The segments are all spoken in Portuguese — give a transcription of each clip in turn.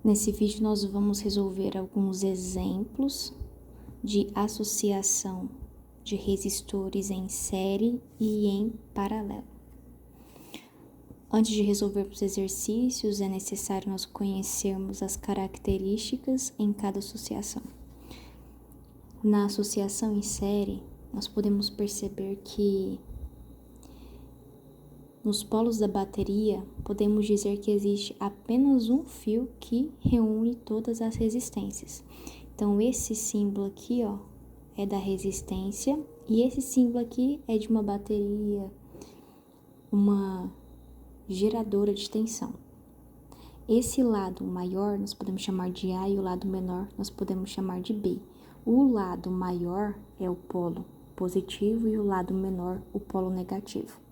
Nesse vídeo nós vamos resolver alguns exemplos de associação de resistores em série e em paralelo. Antes de resolvermos os exercícios, é necessário nós conhecermos as características em cada associação. Na associação em série, nós podemos perceber que nos polos da bateria, podemos dizer que existe apenas um fio que reúne todas as resistências. Então, esse símbolo aqui, é da resistência, e esse símbolo aqui é de uma bateria, uma geradora de tensão. Esse lado maior nós podemos chamar de A e o lado menor nós podemos chamar de B. O lado maior é o polo positivo e o lado menor o polo negativo.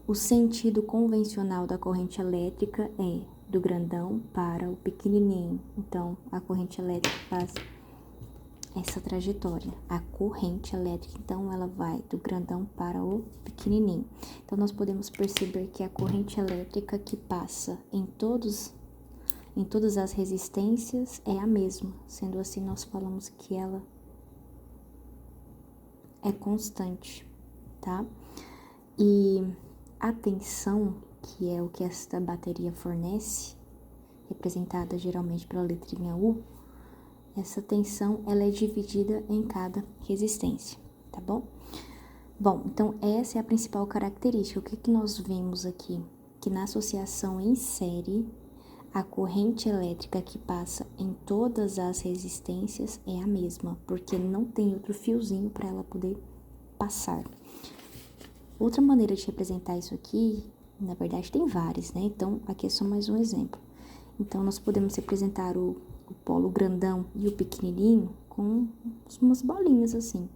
O sentido convencional da corrente elétrica é do grandão para o pequenininho. Então, a corrente elétrica faz essa trajetória. A corrente elétrica, então, ela vai do grandão para o pequenininho. Então, nós podemos perceber que a corrente elétrica que passa em todas as resistências é a mesma. Sendo assim, nós falamos que ela é constante, tá? E a tensão, que é o que esta bateria fornece, representada geralmente pela letrinha U, essa tensão ela é dividida em cada resistência, tá bom? Bom, então essa é a principal característica. O que nós vemos aqui? Que na associação em série, a corrente elétrica que passa em todas as resistências é a mesma, porque não tem outro fiozinho para ela poder passar. Outra maneira de representar isso aqui, na verdade tem várias, né? Então, aqui é só mais um exemplo. Então, nós podemos representar o polo grandão e o pequenininho com umas bolinhas assim.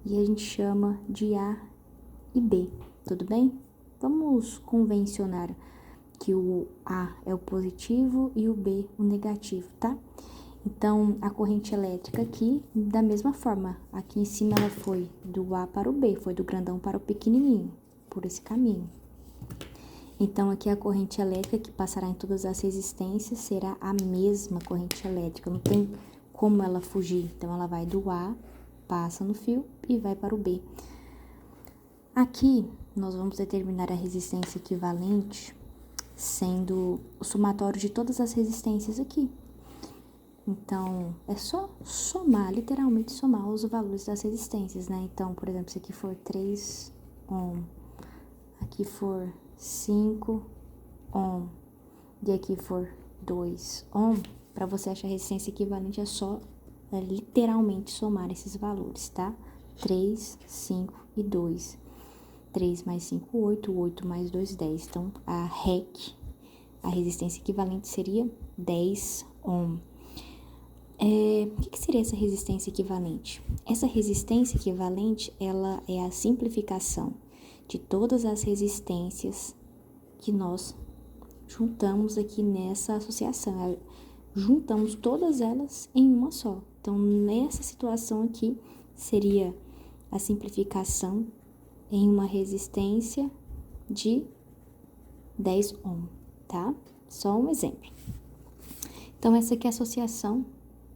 E a gente chama de A e B, tudo bem? Vamos convencionar que o A é o positivo e o B o negativo, tá? Então, a corrente elétrica aqui, da mesma forma, aqui em cima ela foi do A para o B, foi do grandão para o pequenininho, por esse caminho. Então, aqui a corrente elétrica que passará em todas as resistências será a mesma corrente elétrica, não tem como ela fugir. Então, ela vai do A, passa no fio e vai para o B. Aqui, nós vamos determinar a resistência equivalente sendo o somatório de todas as resistências aqui. Então, é só somar, literalmente somar os valores das resistências, né? Então, por exemplo, se aqui for 3 ohm, aqui for 5 ohm e aqui for 2 ohm, para você achar a resistência equivalente é só literalmente somar esses valores, tá? 3, 5 e 2. 3 mais 5, 8, 8 mais 2, 10. Então, a REC, a resistência equivalente seria 10 ohm. O que seria essa resistência equivalente? Essa resistência equivalente, ela é a simplificação de todas as resistências que nós juntamos aqui nessa associação. Juntamos todas elas em uma só. Então, nessa situação aqui, seria a simplificação em uma resistência de 10 ohm, tá? Só um exemplo. Então, essa aqui é a associação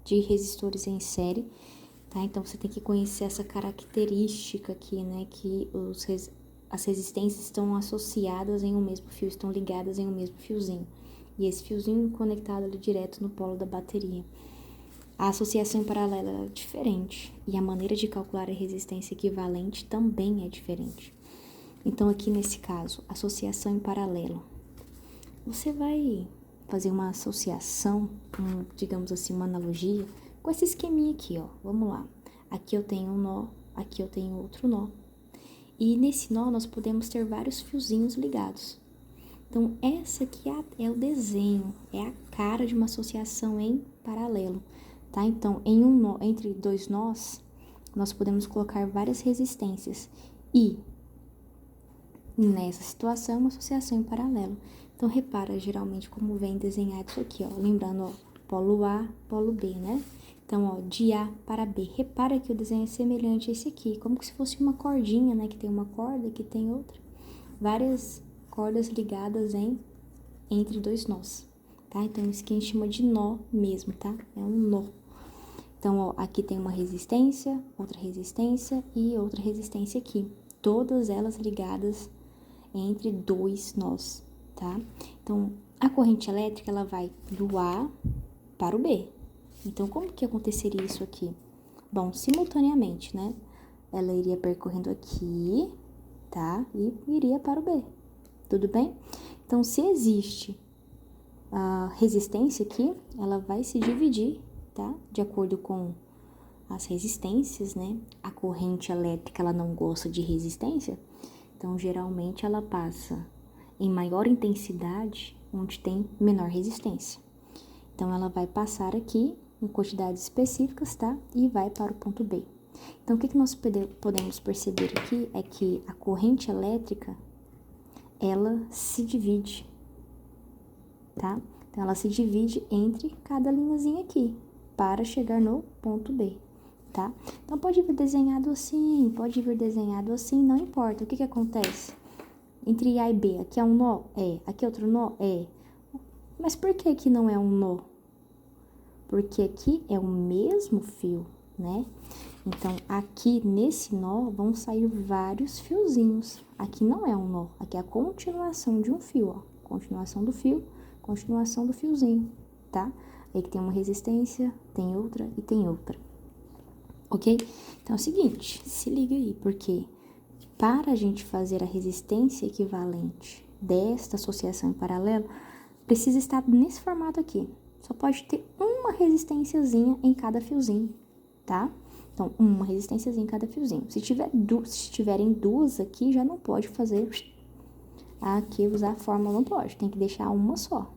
de resistores em série, tá? Então, você tem que conhecer essa característica aqui, né? Que as resistências estão associadas em um mesmo fio, estão ligadas em um mesmo fiozinho. E esse fiozinho conectado ali direto no polo da bateria. A associação em paralelo é diferente. E a maneira de calcular a resistência equivalente também é diferente. Então, aqui nesse caso, associação em paralelo. Você vai fazer uma associação, digamos assim, uma analogia, com esse esqueminha aqui, Vamos lá. Aqui eu tenho um nó, aqui eu tenho outro nó. E nesse nó nós podemos ter vários fiozinhos ligados. Então, essa aqui é o desenho, é a cara de uma associação em paralelo, tá? Então, em um nó, entre dois nós, nós podemos colocar várias resistências. E nessa situação, uma associação em paralelo. Então, repara geralmente como vem desenhado isso aqui, Lembrando, polo A, polo B, né? Então, de A para B. Repara que o desenho é semelhante a esse aqui, como se fosse uma cordinha, né? Que tem uma corda, que tem outra. Várias cordas ligadas entre dois nós. tá? Então, isso aqui a gente chama de nó mesmo, tá? É um nó. Então, ó, aqui tem uma resistência e outra resistência aqui. Todas elas ligadas entre dois nós, tá? Então, a corrente elétrica, ela vai do A para o B. Então, como que aconteceria isso aqui? Bom, simultaneamente, né? Ela iria percorrendo aqui, tá? E iria para o B. Tudo bem? Então, se existe a resistência aqui, ela vai se dividir, tá? De acordo com as resistências, né? A corrente elétrica, ela não gosta de resistência, então, geralmente, ela passa em maior intensidade onde tem menor resistência. Então, ela vai passar aqui em quantidades específicas, tá? E vai para o ponto B. Então, o que nós podemos perceber aqui é que a corrente elétrica, ela se divide, tá? Então, ela se divide entre cada linhazinha aqui, para chegar no ponto B, tá? Então, pode vir desenhado assim, não importa. O que acontece? Entre A e B, aqui é um nó? É. Aqui é outro nó? É. Mas por que aqui não é um nó? Porque aqui é o mesmo fio, né? Então, aqui nesse nó vão sair vários fiozinhos. Aqui não é um nó, aqui é a continuação de um fio, ó. Continuação do fio, continuação do fiozinho, tá? Aí que tem uma resistência, tem outra e tem outra. Ok? Então é o seguinte, se liga aí, porque para a gente fazer a resistência equivalente desta associação em paralelo, precisa estar nesse formato aqui. Só pode ter uma resistênciazinha em cada fiozinho, tá? Então, uma resistênciazinha em cada fiozinho. Se tiverem duas aqui, já não pode fazer aqui, usar a fórmula, não pode. Tem que deixar uma só,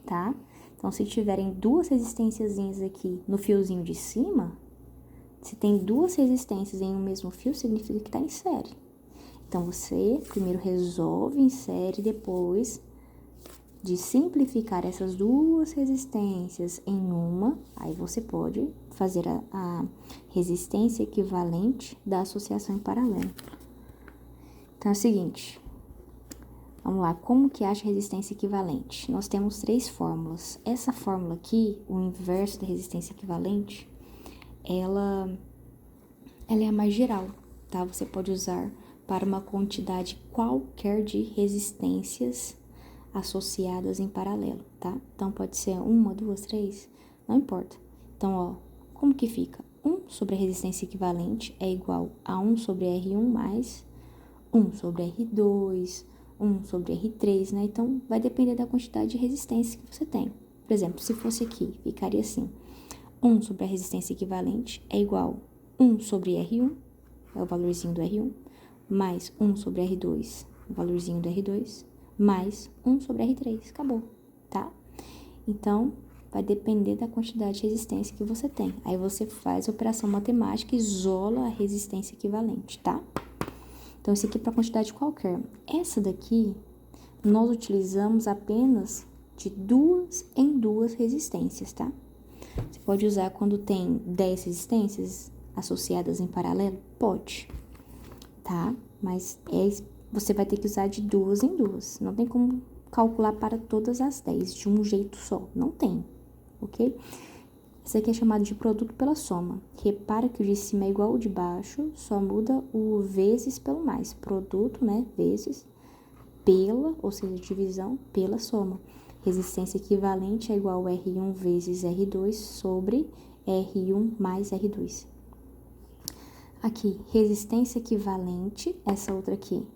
tá? Então, se tiverem duas resistênciazinhas aqui no fiozinho de cima, se tem duas resistências em um mesmo fio, significa que tá em série. Então, você primeiro resolve em série, depois de simplificar essas duas resistências em uma, aí você pode fazer a resistência equivalente da associação em paralelo. Então, é o seguinte, vamos lá, como que acha resistência equivalente? Nós temos três fórmulas. Essa fórmula aqui, o inverso da resistência equivalente, ela é a mais geral, tá? Você pode usar para uma quantidade qualquer de resistências associadas em paralelo, tá? Então, pode ser uma, duas, três, não importa. Então, ó, como que fica? 1 sobre a resistência equivalente é igual a 1 sobre R1 mais 1 sobre R2, 1 sobre R3, né? Então, vai depender da quantidade de resistência que você tem. Por exemplo, se fosse aqui, ficaria assim. 1 sobre a resistência equivalente é igual a 1 sobre R1, é o valorzinho do R1, mais 1 sobre R2, o valorzinho do R2, mais 1 sobre R3, acabou, tá? Então, vai depender da quantidade de resistência que você tem. Aí você faz a operação matemática e isola a resistência equivalente, tá? Então, isso aqui é para quantidade qualquer. Essa daqui, nós utilizamos apenas de duas em duas resistências, tá? Você pode usar quando tem 10 resistências associadas em paralelo? Pode, tá? Mas você vai ter que usar de duas em duas. Não tem como calcular para todas as 10 de um jeito só. Não tem, ok? Isso aqui é chamado de produto pela soma. Repara que o de cima é igual ao de baixo, só muda o vezes pelo mais. Produto, né? Vezes pela, ou seja, divisão pela soma. Resistência equivalente é igual a R1 vezes R2 sobre R1 mais R2. Aqui, resistência equivalente, essa outra aqui.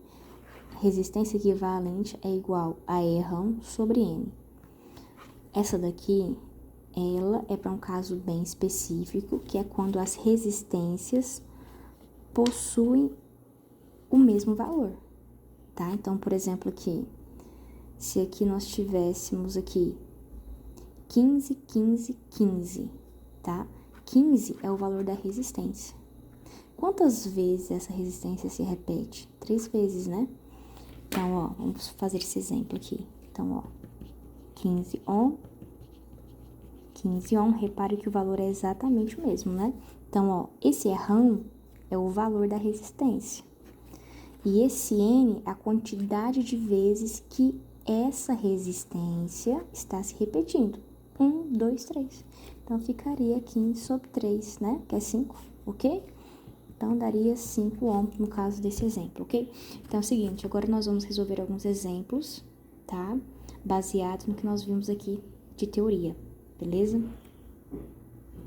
Resistência equivalente é igual a R1 sobre N. Essa daqui, ela é para um caso bem específico, que é quando as resistências possuem o mesmo valor, tá? Então, por exemplo, aqui, se aqui nós tivéssemos aqui 15, 15, 15, tá? 15 é o valor da resistência. Quantas vezes essa resistência se repete? 3 vezes, né? Então, ó, vamos fazer esse exemplo aqui. Então, ó, 15 ohm, repare que o valor é exatamente o mesmo, né? Então, ó, esse R1 é o valor da resistência. E esse N é a quantidade de vezes que essa resistência está se repetindo. 1, 2, 3. Então, ficaria 15 sobre 3, né? Que é 5, ok? Então, daria 5 ohms no caso desse exemplo, ok? Então, é o seguinte, agora nós vamos resolver alguns exemplos, tá? Baseados no que nós vimos aqui de teoria, beleza?